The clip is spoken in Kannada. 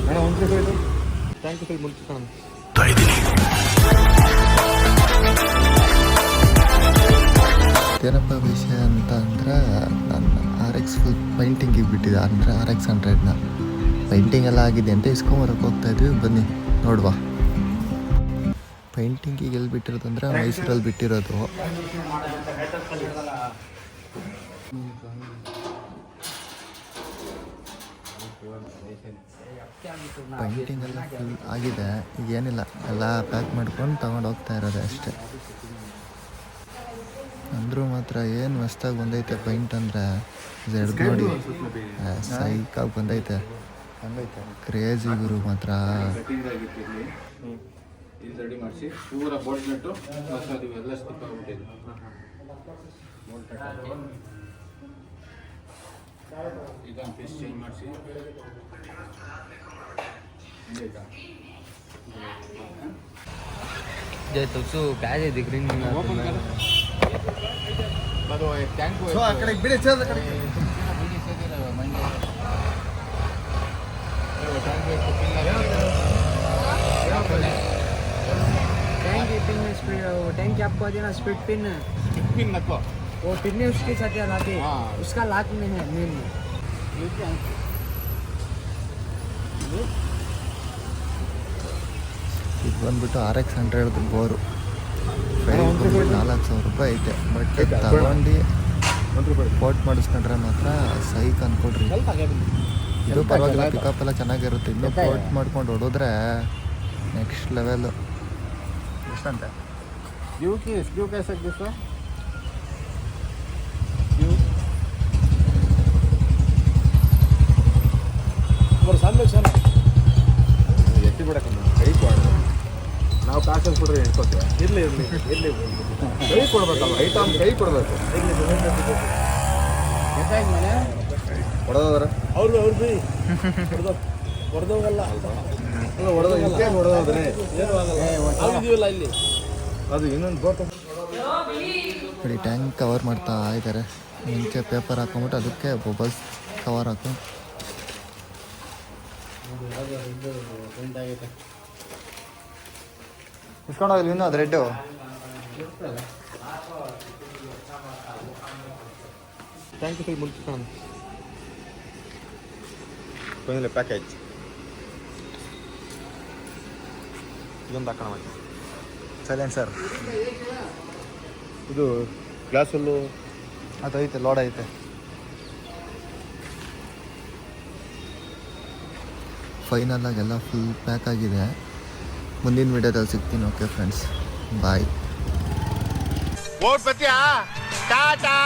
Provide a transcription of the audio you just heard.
ಅಣ್ಣ ಒಂದು ಟ್ಯಾಂಕ್ ಮುಂಚೆ ಕಾಣ ಏನಪ್ಪ ವಿಷಯ ಅಂತ ಅಂದರೆ ನಾನು RX ಫುಲ್ ಪೈಂಟಿಂಗಿಗೆ ಬಿಟ್ಟಿದ್ದೆ ಅಂದರೆ RX 100ನ ಪೈಂಟಿಂಗ್ ಎಲ್ಲ ಆಗಿದೆ ಅಂತ ಇಸ್ಕೊಂಬರಕ್ಕೆ ಹೋಗ್ತಾಯಿದ್ವಿ. ಬನ್ನಿ ನೋಡುವ. ಪೈಂಟಿಂಗಿಗೆ ಎಲ್ಲಿ ಬಿಟ್ಟಿರೋದು ಅಂದರೆ ಮೈಸೂರಲ್ಲಿ ಬಿಟ್ಟಿರೋದು. ಪೈಂಟಿಂಗ್ ಎಲ್ಲ ಫುಲ್ ಆಗಿದೆ. ಈಗ ಏನಿಲ್ಲ, ಎಲ್ಲ ಪ್ಯಾಕ್ ಮಾಡ್ಕೊಂಡು ತಗೊಂಡು ಹೋಗ್ತಾ ಇರೋದೆ ಅಷ್ಟೇ. ಅಂದರೂ ಮಾತ್ರ ಏನು ಹೊಸ್ದಾಗಿ ಬಂದೈತೆ ಪೈಂಟ್ ಅಂದರೆ ಜೆಡ್ ನೋಡಿ ಸೈಕಾಗಿ ಬಂದೈತೆ. ಕ್ರೇಜಿ ಗುರು ಮಾತ್ರ. ರೆಡಿ ಮಾಡಿಸಿ ಪೂರ ಬೋಲ್ಟ್ ನಟ್ಟು ಹೊಸದು ಎಲ್ಲ ಸ್ಟಿಪ್ ಆಗಿಬಿಟ್ಟಿದೆ. ಇದನ್ನು ಪೀಸ್ ಚೇಂಜ್ ಮಾಡಿಸಿ तो प्याज दिख रही नहीं ओपन कर ಅದು ಟ್ಯಾಂಕ್ ಸೋ ಆ ಕಡೆ ಬಿಡಿ ಸರ್ ಆ ಕಡೆ टैंक आपको देना स्पीड पिन नको वो पिन है उसके साथ लाके उसका लाक में है मेन में ಇದು ಬಂದ್ಬಿಟ್ಟು RX 100 ಬೋರು 4,000 ರೂಪಾಯಿ ಐತೆ. ಬಟ್ ತಗೊಂಡು ಪೋರ್ಟ್ ಮಾಡಿಸ್ಕೊಂಡ್ರೆ ಮಾತ್ರ ಸೈಕ್ ಅಂದ್ಕೊಡ್ರಿ. ಇದು ಪರವಾಗಿಲ್ಲ, ಪಿಕಪ್ ಎಲ್ಲ ಚೆನ್ನಾಗಿರುತ್ತೆ. ಇನ್ನೂ ಪೋರ್ಟ್ ಮಾಡ್ಕೊಂಡು ಹೊಡೋದ್ರೆ ನೆಕ್ಸ್ಟ್ ಲೆವೆಲ್. ಎಷ್ಟಂತೆ क्यों कह सकते सर सामने ಎತ್ತಿ ಬಿಡಕ್ಕಮ್ಮ ಕೈ ಕೊಡ. ನಾವು ಕಾಸು ಕೊಡ್ರಿ ಎತ್ಕೋತೀವಿ. ಇರಲಿ ಕೈ ಕೊಡ್ಬೇಕಲ್ಲ, ಐಟಮ್ ಕೈ ಕೊಡಬೇಕು. ಹೊಡೆದವ್ರ ಅವ್ರು ಬಿ ಹೊಡೆದೋಗಲ್ಲ ಹೊಡೆದೋದ್ರೆ ಇಲ್ಲಿ ಅದು ಇನ್ನೊಂದು ಬೋಟ್ ನೋಡಿ. ಟ್ಯಾಂಕ್ ಕವರ್ ಮಾಡ್ತಾ ಇದ್ದಾರೆ. ಮುಂಚೆ ಪೇಪರ್ ಹಾಕೊಂಬಿಟ್ಟು ಅದಕ್ಕೆ ಬಬಲ್ಸ್ ಕವರ್ ಹಾಕೊಂಡು ಇಸ್ಕೊಂಡೋಗಲಿ. ಇನ್ನೂ ಅದು ರೆಡ್ಡು ಟ್ಯಾಂಕ್ ಮುಂಚೆ ಕಾಣ ಕೊನೆಯಲ್ಲಿ ಪ್ಯಾಕೇಜ್ ಇದೊಂದು ಹಾಕೋಣ ಮಾಡಿ. ಸೈಲೆನ್ಸರ್ ಇದು ಗ್ಲಾಸಲ್ಲು ಅದು ಐತೆ, ಲೋಡ್ ಐತೆ. ಫೈನಲ್ ಆಗೆಲ್ಲ ಫುಲ್ ಪ್ಯಾಕ್ ಆಗಿದೆ. ಮುಂದಿನ ವಿಡಿಯೋದಲ್ಲಿ ಸಿಗ್ತೀನಿ. ಓಕೆ ಫ್ರೆಂಡ್ಸ್, ಬಾಯ್. ಓಟ್ ಬತ್ತೀಯಾ ಟಾಟಾ.